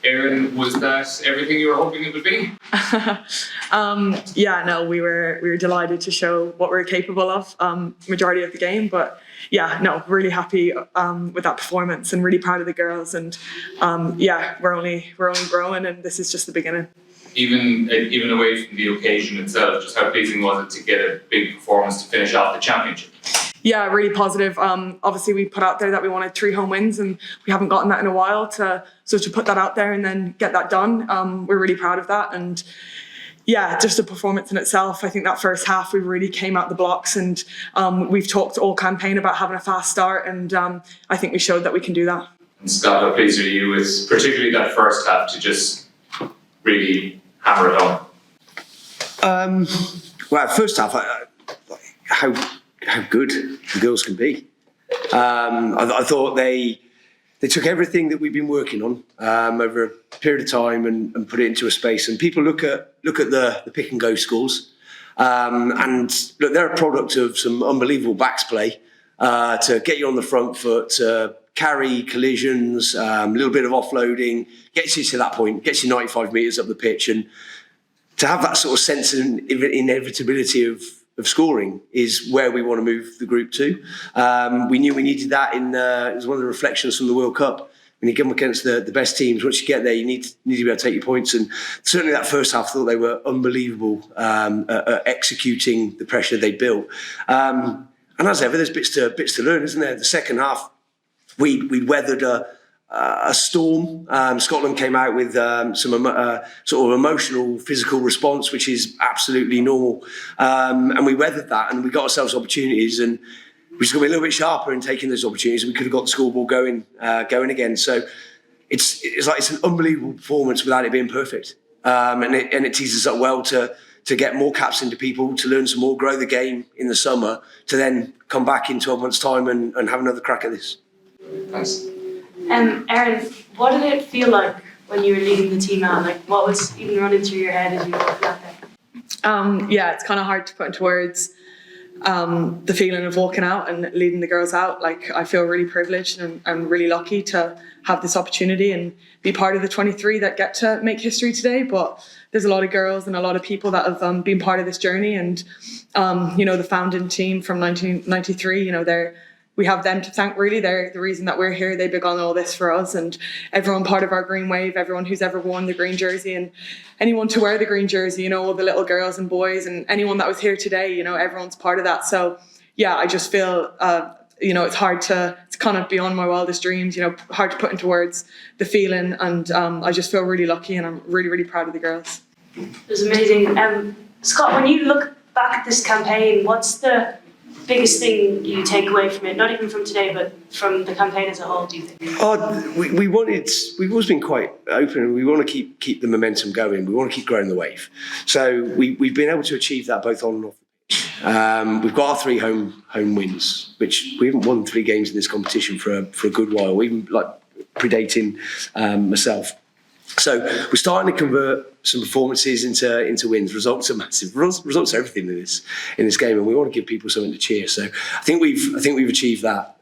Erin, was that everything you were hoping it would be? Yeah, no, we were delighted to show what we're capable of majority of the game, but yeah, no, really happy with that performance and really proud of the girls, and yeah, we're only growing, and this is just the beginning. Even away from the occasion itself, just how pleasing was it to get a big performance to finish off the championship? Yeah, really positive. Obviously, we put out there that we wanted 3 home wins, and we haven't gotten that in a while. So to put that out there and then get that done, we're really proud of that. And yeah, just a performance in itself. I think that first half we really came out the blocks, and we've talked all campaign about having a fast start, and I think we showed that we can do that. And Scott, how pleased are you with particularly that first half to just really hammer it home? Well, first half, how good the girls can be. I thought they took everything that we've been working on over a period of time and put it into a space. And people look at the pick and go scores, and look, they're a product of some unbelievable backs play to get you on the front foot, to carry collisions, a little bit of offloading, gets you to that point, gets you 95 metres up the pitch, and to have that sort of sense of inevitability of scoring is where we want to move the group to. We knew we needed that it was one of the reflections from the World Cup. When you come against the best teams, once you get there, you need to be able to take your points. And certainly that first half, I thought they were unbelievable at executing the pressure they built. And as ever, there's bits to learn, isn't there? The second half, we weathered a storm. Scotland came out with some sort of emotional, physical response, which is absolutely normal. And we weathered that, and we got ourselves opportunities, and we just got to be a little bit sharper in taking those opportunities. We could have got the scoreboard going again. So it's an unbelievable performance without it being perfect. And it teases us up well to get more caps into people, to learn some more, grow the game in the summer, to then come back in 12 months' time and have another crack at this. Thanks. Erin, what did it feel like when you were leading the team out? Like, what was even running through your head as you walked out there? Yeah, it's kind of hard to put into words the feeling of walking out and leading the girls out. Like, I feel really privileged and really lucky to have this opportunity and be part of the 23 that get to make history today. But there's a lot of girls and a lot of people that have been part of this journey, and the founding team from 1993, we have them to thank, really. They're the reason that we're here. They began all this for us, and everyone part of our green wave, everyone who's ever worn the green jersey, and anyone to wear the green jersey, all the little girls and boys, and anyone that was here today, everyone's part of that. So yeah, I just feel, it's kind of beyond my wildest dreams, hard to put into words the feeling, and I just feel really lucky, and I'm really, really proud of the girls. It was amazing. Scott, when you look back at this campaign, what's the biggest thing you take away from it? Not even from today, but from the campaign as a whole, do you think? We've always been quite open, and we want to keep the momentum going. We want to keep growing the wave. So we've been able to achieve that both on and off the pitch. We've got our 3 home wins, which we haven't won 3 games in this competition for a good while, even like predating myself. So we're starting to convert some performances into wins. Results are massive. Results are everything in this game, and we want to give people something to cheer. So I think we've achieved that.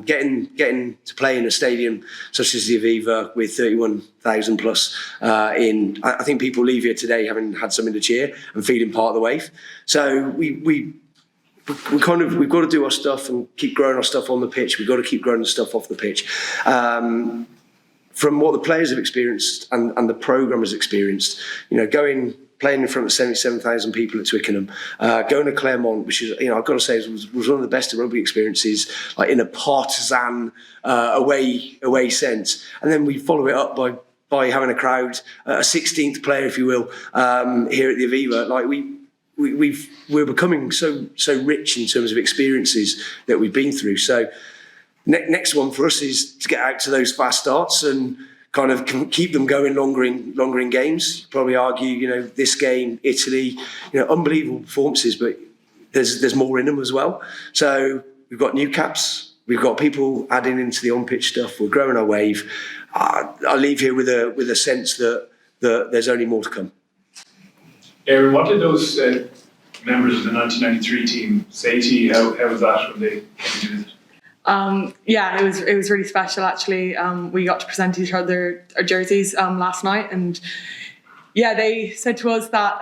Getting to play in a stadium such as the Aviva with 31,000 plus I think people leave here today having had something to cheer and feeling part of the wave. So we've got to do our stuff and keep growing our stuff on the pitch. We've got to keep growing the stuff off the pitch. From what the players have experienced and the programme has experienced, playing in front of 77,000 people at Twickenham, going to Claremont, which is, I've got to say, was one of the best rugby experiences, like in a partisan away sense. And then we follow it up by having a crowd, a 16th player, if you will, here at the Aviva. Like we're becoming so rich in terms of experiences that we've been through. So next one for us is to get out to those fast starts and kind of keep them going longer in games. You'd probably argue, this game, Italy, unbelievable performances, but there's more in them as well. So we've got new caps, we've got people adding into the on-pitch stuff, we're growing our wave. I leave here with a sense that there's only more to come. Erin, what did those members of the 1993 team say to you? How was that when they came to visit? Yeah, it was really special actually. We got to present each other our jerseys last night, and yeah, they said to us that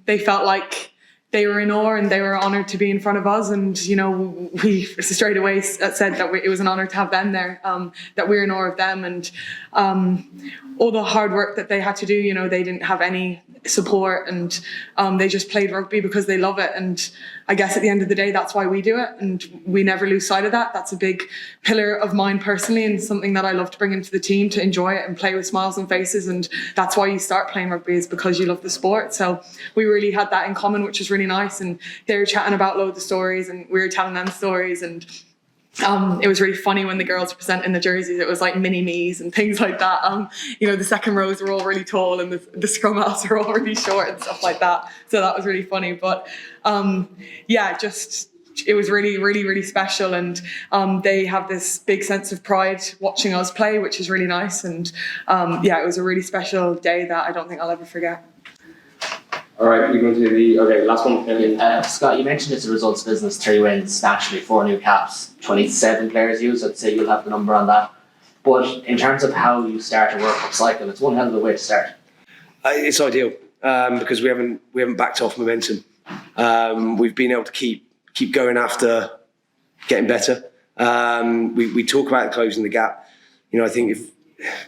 they felt like they were in awe and they were honoured to be in front of us, and you know, we straight away said that it was an honour to have them there, that we're in awe of them, and all the hard work that they had to do. You know, they didn't have any support, and they just played rugby because they love it. And I guess at the end of the day, that's why we do it, and we never lose sight of that. That's a big pillar of mine personally, and something that I love to bring into the team, to enjoy it and play with smiles on faces. And that's why you start playing rugby, is because you love the sport. So we really had that in common, which was really nice. And they were chatting about loads of stories, and we were telling them stories, and it was really funny when the girls were presenting the jerseys. It was like mini me's and things like that. You know, the second rows were all really tall, and the scrum halves were all really short and stuff like that. So that was really funny. But yeah, just it was really, really, really special. And they have this big sense of pride watching us play, which is really nice. And yeah, it was a really special day that I don't think I'll ever forget. All right, we go to last one. Scott, you mentioned it's a results business, 3 wins, naturally 4 new caps, 27 players used. I'd say you'll have the number on that. But in terms of how you start a World Cup cycle, it's one hell of a way to start. It's ideal because we haven't backed off momentum. We've been able to keep going after getting better. We talk about closing the gap. You know, I think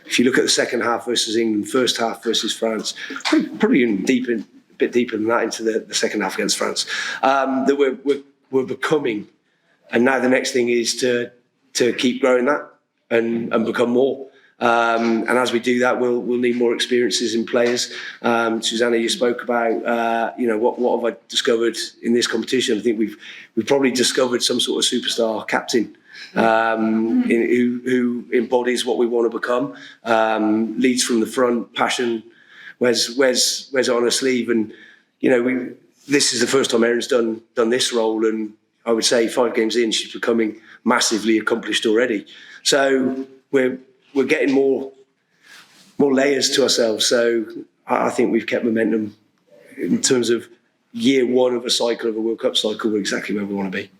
if you look at the second half versus England, first half versus France, probably even a bit deeper than that into the second half against France, that we're becoming, and now the next thing is to keep growing that and become more. And as we do that, we'll need more experiences in players. Susanna, you spoke about you know, what have I discovered in this competition? I think we've probably discovered some sort of superstar captain who embodies what we want to become, leads from the front, passion, wears it on her sleeve. And you know, this is the first time Erin's done this role, and I would say 5 games in, she's becoming massively accomplished already. So we're getting more layers to ourselves. So I think we've kept momentum in terms of year 1 of a cycle, of a World Cup cycle. We're exactly where we want to be.